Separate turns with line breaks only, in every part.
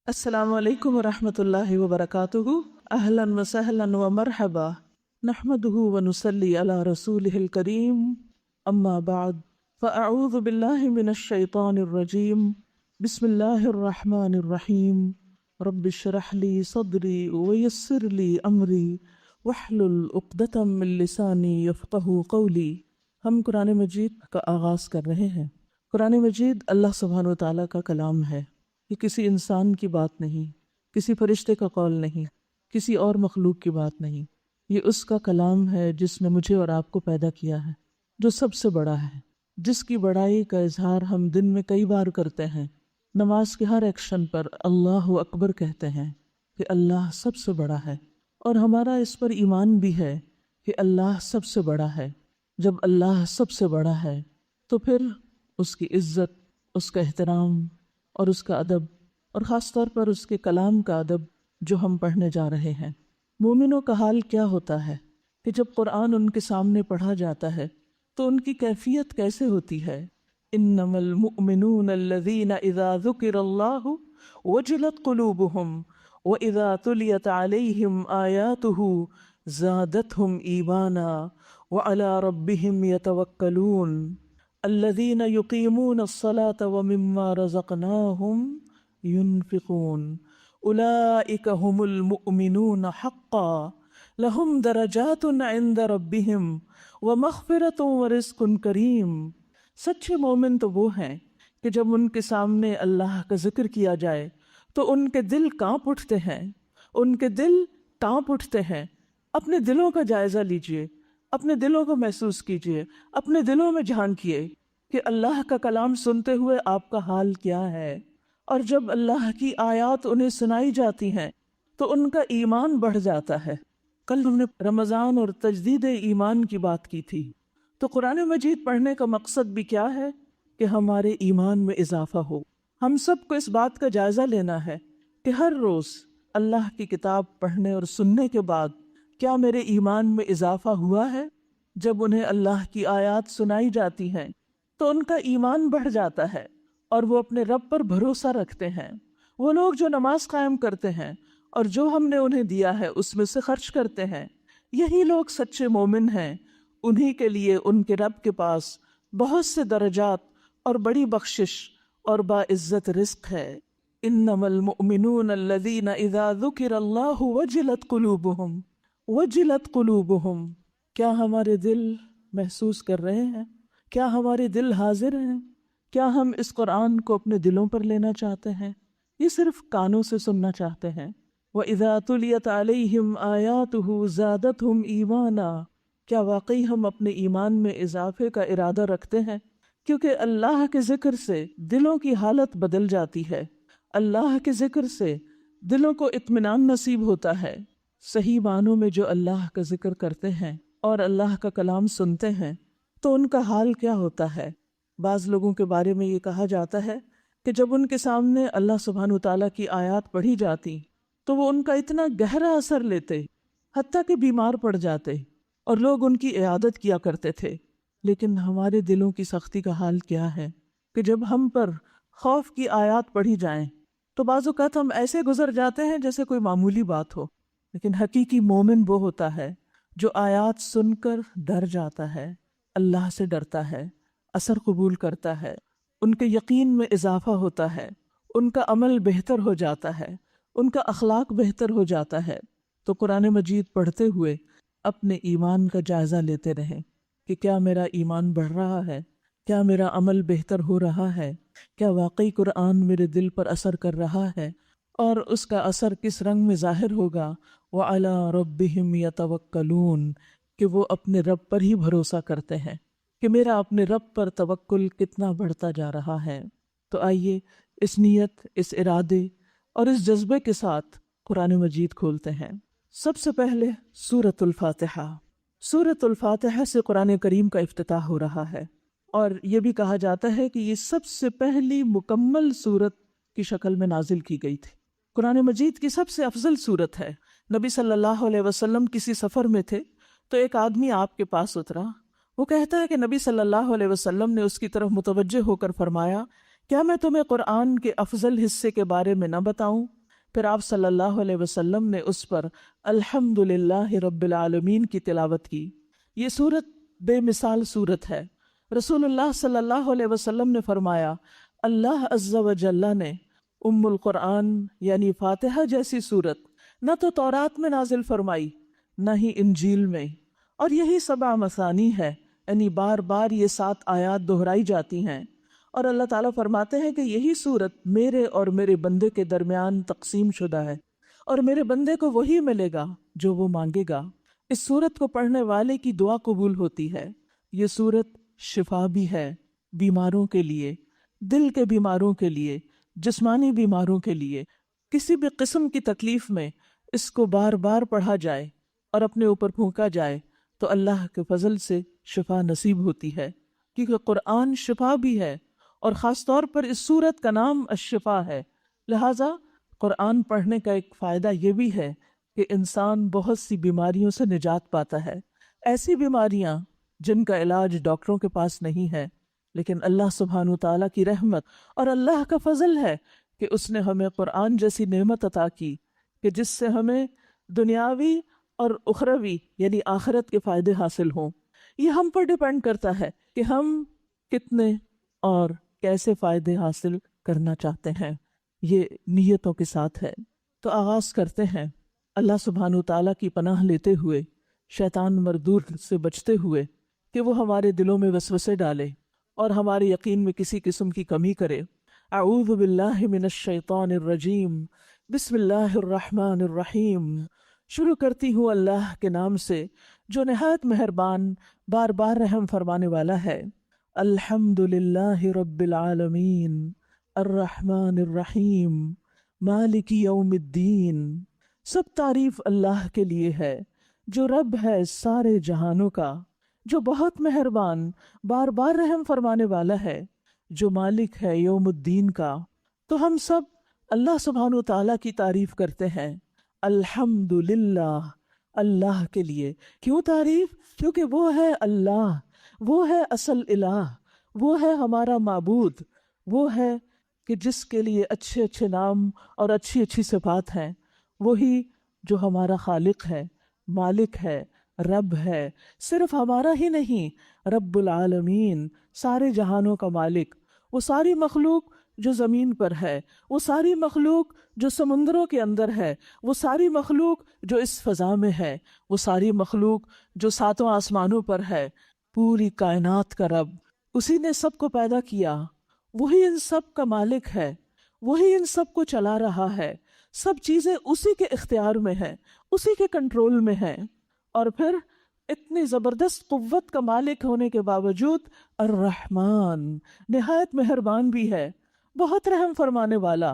السلام علیکم ورحمۃ اللہ وبرکاتہ۔ اہلا وسہلا ومرحبا، نحمده ونصلی علی رسولہ الکریم، اما بعد فاعوذ باللہ من الشیطان الرجیم، بسم اللہ الرحمن الرحیم، رب اشرح لی صدری ویسر لی امری واحلل عقدۃ من لسانی یفقہوا قولی۔ ہم قرآن مجید کا آغاز کر رہے ہیں۔ قرآن مجید اللہ سبحانہ و تعالیٰ کا کلام ہے، یہ کسی انسان کی بات نہیں، کسی فرشتے کا قول نہیں، کسی اور مخلوق کی بات نہیں، یہ اس کا کلام ہے جس نے مجھے اور آپ کو پیدا کیا ہے، جو سب سے بڑا ہے، جس کی بڑائی کا اظہار ہم دن میں کئی بار کرتے ہیں۔ نماز کے ہر ایکشن پر اللہ اکبر کہتے ہیں کہ اللہ سب سے بڑا ہے، اور ہمارا اس پر ایمان بھی ہے کہ اللہ سب سے بڑا ہے۔ جب اللہ سب سے بڑا ہے تو پھر اس کی عزت، اس کا احترام اور اس کا ادب، اور خاص طور پر اس کے کلام کا ادب جو ہم پڑھنے جا رہے ہیں۔ مومنوں کا حال کیا ہوتا ہے کہ جب قرآن ان کے سامنے پڑھا جاتا ہے تو ان کی کیفیت کیسے ہوتی ہے؟ انما المؤمنون الذین اذا ذکر اللہ وجلت قلوبہم واذا تلیت علیہم آیاتہ زادتہم ایمانا وعلی ربہم یتوکلون الذین یقیمون الصلاة ومما رزقناہم ينفقون اولئک هم المؤمنون حقا لهم درجات عند ربهم ومغفرۃ ورزق کریم۔ سچے مومن تو وہ ہیں کہ جب ان کے سامنے اللہ کا ذکر کیا جائے تو ان کے دل کانپ اٹھتے ہیں، ان کے دل کانپ اٹھتے ہیں۔ اپنے دلوں کا جائزہ لیجئے، اپنے دلوں کو محسوس کیجئے، اپنے دلوں میں جھانکیے کہ اللہ کا کلام سنتے ہوئے آپ کا حال کیا ہے۔ اور جب اللہ کی آیات انہیں سنائی جاتی ہیں تو ان کا ایمان بڑھ جاتا ہے۔ کل ہم نے رمضان اور تجدید ایمان کی بات کی تھی، تو قرآن مجید پڑھنے کا مقصد بھی کیا ہے کہ ہمارے ایمان میں اضافہ ہو۔ ہم سب کو اس بات کا جائزہ لینا ہے کہ ہر روز اللہ کی کتاب پڑھنے اور سننے کے بعد کیا میرے ایمان میں اضافہ ہوا ہے؟ جب انہیں اللہ کی آیات سنائی جاتی ہیں تو ان کا ایمان بڑھ جاتا ہے اور وہ اپنے رب پر بھروسہ رکھتے ہیں۔ وہ لوگ جو نماز قائم کرتے ہیں اور جو ہم نے انہیں دیا ہے اس میں سے خرچ کرتے ہیں، یہی لوگ سچے مومن ہیں۔ انہی کے لیے ان کے رب کے پاس بہت سے درجات اور بڑی بخشش اور باعزت رزق ہے۔ انما المؤمنون الذین اذا ذکر اللہ وجلت قلوبہم، وجلت قلوبہم۔ کیا ہمارے دل محسوس کر رہے ہیں؟ کیا ہمارے دل حاضر ہیں؟ کیا ہم اس قرآن کو اپنے دلوں پر لینا چاہتے ہیں؟ یہ صرف کانوں سے سننا چاہتے ہیں؟ وَإِذَا تُلِيَتْ عَلَيْهِمْ آيَاتُهُ زَادَتْهُمْ ایمانا۔ کیا واقعی ہم اپنے ایمان میں اضافے کا ارادہ رکھتے ہیں؟ کیونکہ اللہ کے ذکر سے دلوں کی حالت بدل جاتی ہے، اللہ کے ذکر سے دلوں کو اطمینان نصیب ہوتا ہے۔ صحیح معنوں میں جو اللہ کا ذکر کرتے ہیں اور اللہ کا کلام سنتے ہیں تو ان کا حال کیا ہوتا ہے؟ بعض لوگوں کے بارے میں یہ کہا جاتا ہے کہ جب ان کے سامنے اللہ سبحانہ وتعالیٰ کی آیات پڑھی جاتی تو وہ ان کا اتنا گہرا اثر لیتے، حتیٰ کہ بیمار پڑ جاتے، اور لوگ ان کی عیادت کیا کرتے تھے۔ لیکن ہمارے دلوں کی سختی کا حال کیا ہے کہ جب ہم پر خوف کی آیات پڑھی جائیں تو بعض اوقات ہم ایسے گزر جاتے ہیں جیسے کوئی معمولی بات ہو، لیکن حقیقی مومن وہ ہوتا ہے جو آیات سن کر ڈر جاتا ہے، اللہ سے ڈرتا ہے، اثر قبول کرتا ہے، ان کے یقین میں اضافہ ہوتا ہے، ان کا عمل بہتر ہو جاتا ہے، ان کا اخلاق بہتر ہو جاتا ہے۔ تو قرآن مجید پڑھتے ہوئے اپنے ایمان کا جائزہ لیتے رہیں کہ کیا میرا ایمان بڑھ رہا ہے؟ کیا میرا عمل بہتر ہو رہا ہے؟ کیا واقعی قرآن میرے دل پر اثر کر رہا ہے؟ اور اس کا اثر کس رنگ میں ظاہر ہوگا؟ وَعَلَىٰ رَبِّهِمْ يَتَوَكَّلُونَ، کہ وہ اپنے رب پر ہی بھروسہ کرتے ہیں، کہ میرا اپنے رب پر توکل کتنا بڑھتا جا رہا ہے۔ تو آئیے اس نیت، اس ارادے اور اس جذبے کے ساتھ قرآن مجید کھولتے ہیں۔ سب سے پہلے سورۃ الفاتحہ۔ سورۃ الفاتحہ سے قرآن کریم کا افتتاح ہو رہا ہے، اور یہ بھی کہا جاتا ہے کہ یہ سب سے پہلی مکمل سورت کی شکل میں نازل کی گئی تھی۔ قرآن مجید کی سب سے افضل سورت ہے۔ نبی صلی اللہ علیہ وسلم کسی سفر میں تھے تو ایک آدمی آپ کے پاس اترا۔ وہ کہتا ہے کہ نبی صلی اللہ علیہ وسلم نے اس کی طرف متوجہ ہو کر فرمایا کیا میں تمہیں قرآن کے افضل حصے کے بارے میں نہ بتاؤں؟ پھر آپ صلی اللہ علیہ وسلم نے اس پر الحمدللہ رب العالمین کی تلاوت کی۔ یہ سورت بے مثال سورت ہے۔ رسول اللہ صلی اللہ علیہ وسلم نے فرمایا، اللہ عز و جل نے ام القرآن یعنی فاتحہ جیسی سورت نہ تو تورات میں نازل فرمائی نہ ہی انجیل میں، اور یہی 7 مثانی ہے، یعنی بار بار یہ 7 آیات دہرائی جاتی ہیں، اور اللہ تعالیٰ فرماتے ہیں کہ یہی سورت میرے اور میرے بندے کے درمیان تقسیم شدہ ہے، اور میرے بندے کو وہی ملے گا جو وہ مانگے گا۔ اس سورت کو پڑھنے والے کی دعا قبول ہوتی ہے۔ یہ سورت شفا بھی ہے بیماروں کے لیے، دل کے بیماروں کے لیے، جسمانی بیماروں کے لیے۔ کسی بھی قسم کی تکلیف میں اس کو بار بار پڑھا جائے اور اپنے اوپر پھونکا جائے تو اللہ کے فضل سے شفا نصیب ہوتی ہے، کیونکہ قرآن شفا بھی ہے، اور خاص طور پر اس سورت کا نام الشفا ہے۔ لہٰذا قرآن پڑھنے کا ایک فائدہ یہ بھی ہے کہ انسان بہت سی بیماریوں سے نجات پاتا ہے، ایسی بیماریاں جن کا علاج ڈاکٹروں کے پاس نہیں ہے، لیکن اللہ سبحانہ تعالیٰ کی رحمت اور اللہ کا فضل ہے کہ اس نے ہمیں قرآن جیسی نعمت عطا کی کہ جس سے ہمیں دنیاوی اور اخروی یعنی آخرت کے فائدے حاصل ہوں۔ یہ ہم پر ڈیپینڈ کرتا ہے کہ ہم کتنے اور کیسے فائدے حاصل کرنا چاہتے ہیں، یہ نیتوں کے ساتھ ہے۔ تو آغاز کرتے ہیں اللہ سبحانہ تعالیٰ کی پناہ لیتے ہوئے، شیطان مردود سے بچتے ہوئے کہ وہ ہمارے دلوں میں وسوسے ڈالے اور ہمارے یقین میں کسی قسم کی کمی کرے۔ اعوذ باللہ من الشیطان الرجیم، بسم اللہ الرحمن الرحیم۔ شروع کرتی ہوں اللہ کے نام سے جو نہایت مہربان، بار بار رحم فرمانے والا ہے۔ الحمد للہ رب العالمین، الرحمن الرحیم، مالک یوم الدین۔ سب تعریف اللہ کے لیے ہے جو رب ہے سارے جہانوں کا، جو بہت مہربان، بار بار رحم فرمانے والا ہے، جو مالک ہے یوم الدین کا۔ تو ہم سب اللہ سبحانہ تعالیٰ کی تعریف کرتے ہیں، الحمد للہ، اللہ کے لیے۔ کیوں تعریف؟ کیونکہ وہ ہے اللہ، وہ ہے اصل الہ، وہ ہے ہمارا معبود، وہ ہے کہ جس کے لیے اچھے اچھے نام اور اچھی اچھی صفات ہیں، وہی جو ہمارا خالق ہے، مالک ہے، رب ہے۔ صرف ہمارا ہی نہیں، رب العالمین، سارے جہانوں کا مالک۔ وہ ساری مخلوق جو زمین پر ہے، وہ ساری مخلوق جو سمندروں کے اندر ہے، وہ ساری مخلوق جو اس فضا میں ہے، وہ ساری مخلوق جو 7 آسمانوں پر ہے، پوری کائنات کا رب، اسی نے سب کو پیدا کیا، وہی ان سب کا مالک ہے، وہی ان سب کو چلا رہا ہے۔ سب چیزیں اسی کے اختیار میں ہیں، اسی کے کنٹرول میں ہیں، اور پھر اتنی زبردست قوت کا مالک ہونے کے باوجود الرحمن، نہایت مہربان بھی ہے، بہت رحم فرمانے والا۔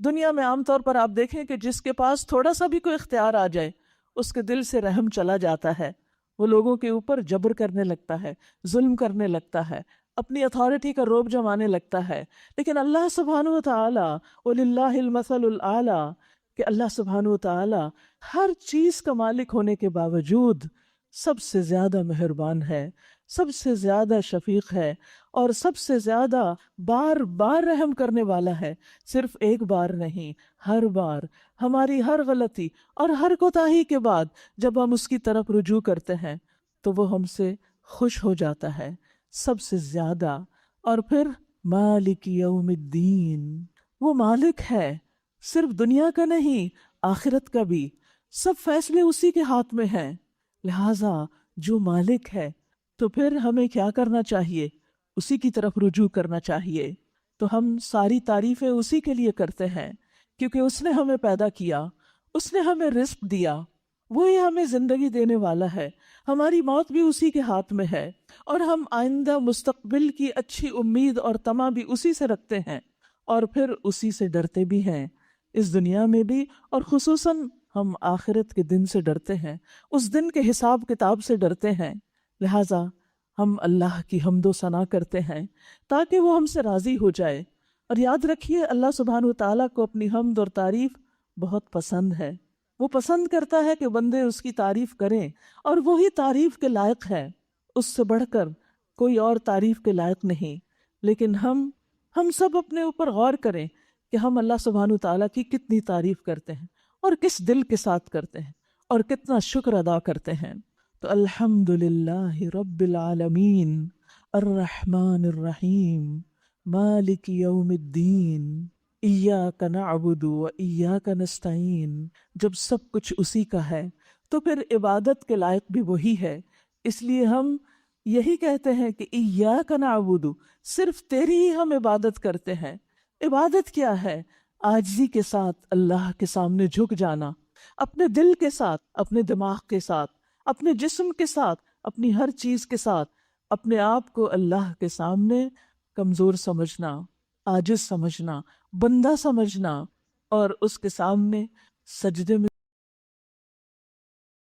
دنیا میں عام طور پر آپ دیکھیں کہ جس کے پاس تھوڑا سا بھی کوئی اختیار آ جائے اس کے دل سے رحم چلا جاتا ہے، وہ لوگوں کے اوپر جبر کرنے لگتا ہے، ظلم کرنے لگتا ہے، اپنی اتھارٹی کا روب جمانے لگتا ہے۔ لیکن اللہ سبحانہ وتعالی وَلِلَّهِ الْمَثَلُ الْأَعْلَى، کہ اللہ سبحانہ وتعالی ہر چیز کا مالک ہونے کے باوجود سب سے زیادہ مہربان ہے، سب سے زیادہ شفیق ہے، اور سب سے زیادہ بار بار رحم کرنے والا ہے۔ صرف ایک بار نہیں، ہر بار ہماری ہر غلطی اور ہر کوتاہی کے بعد جب ہم اس کی طرف رجوع کرتے ہیں تو وہ ہم سے خوش ہو جاتا ہے سب سے زیادہ۔ اور پھر مالک یوم الدین، وہ مالک ہے، صرف دنیا کا نہیں، آخرت کا بھی۔ سب فیصلے اسی کے ہاتھ میں ہیں، لہٰذا جو مالک ہے تو پھر ہمیں کیا کرنا چاہیے؟ اسی کی طرف رجوع کرنا چاہیے۔ تو ہم ساری تعریفیں اسی کے لیے کرتے ہیں، کیونکہ اس نے ہمیں پیدا کیا، اس نے ہمیں رزق دیا، وہی ہمیں زندگی دینے والا ہے، ہماری موت بھی اسی کے ہاتھ میں ہے، اور ہم آئندہ مستقبل کی اچھی امید اور طمع بھی اسی سے رکھتے ہیں، اور پھر اسی سے ڈرتے بھی ہیں، اس دنیا میں بھی، اور خصوصاً ہم آخرت کے دن سے ڈرتے ہیں، اس دن کے حساب کتاب سے ڈرتے ہیں۔ لہٰذا ہم اللہ کی حمد و ثنا کرتے ہیں تاکہ وہ ہم سے راضی ہو جائے۔ اور یاد رکھیے اللہ سبحانہ وتعالیٰ کو اپنی حمد اور تعریف بہت پسند ہے، وہ پسند کرتا ہے کہ بندے اس کی تعریف کریں، اور وہی تعریف کے لائق ہے، اس سے بڑھ کر کوئی اور تعریف کے لائق نہیں۔ لیکن ہم ہم سب اپنے اوپر غور کریں کہ ہم اللہ سبحانہ تعالیٰ کی کتنی تعریف کرتے ہیں اور کس دل کے ساتھ کرتے ہیں اور کتنا شکر ادا کرتے ہیں۔ تو الحمد للہ رب العالمین الرحمن الرحیم مالک یوم الدین ایاک نعبد و ایاک نستعین۔ جب سب کچھ اسی کا ہے تو پھر عبادت کے لائق بھی وہی ہے، اس لیے ہم یہی کہتے ہیں کہ ایاک نعبد، صرف تیری ہی ہم عبادت کرتے ہیں۔ عبادت کیا ہے؟ عاجزی کے ساتھ اللہ کے سامنے جھک جانا، اپنے دل کے ساتھ، اپنے دماغ کے ساتھ، اپنے جسم کے ساتھ، اپنی ہر چیز کے ساتھ اپنے آپ کو اللہ کے سامنے کمزور سمجھنا، عاجز سمجھنا، بندہ سمجھنا، اور اس کے سامنے سجدے میں